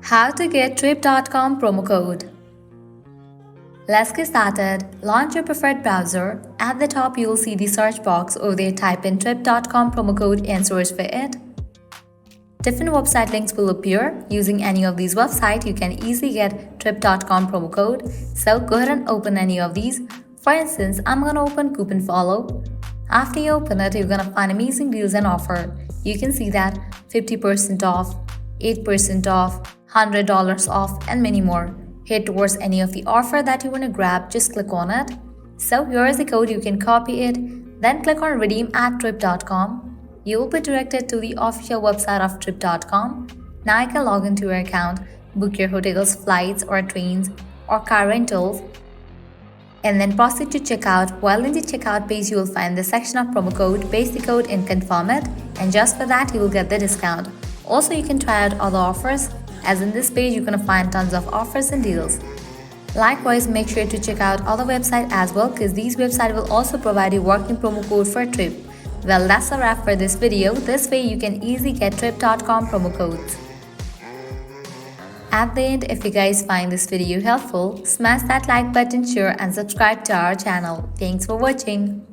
How to get Trip.com promo code. Let's get started. Launch your preferred browser. At the top, you will see the search box. Over there, type in Trip.com promo code and search for it. Different website links will appear. Using any of these websites, you can easily get Trip.com promo code. So go ahead and open any of these. For instance, I'm going to open CouponFollow. After you open it, you're going to find amazing deals and offer. You can see that 50% off, 8% off, $100 off, and many more. Head towards any of the offer that you want to grab, just click on it. So here is the code, you can copy it, then click on redeem at Trip.com. You will be directed to the official website of Trip.com. Now you can log into your account, book your hotels, flights or trains or car rentals, and then proceed to checkout. While in the checkout page, you will find the section of promo code, paste the code and confirm it, and just for that you will get the discount. Also, you can try out other offers, as in this page you're going to find tons of offers and deals. Likewise, make sure to check out other websites as well, because these websites will also provide you working promo code for a trip. Well, that's a wrap for this video. This way you can easily get Trip.com promo codes. At the end, if you guys find this video helpful, smash that like button, share and subscribe to our channel. Thanks for watching.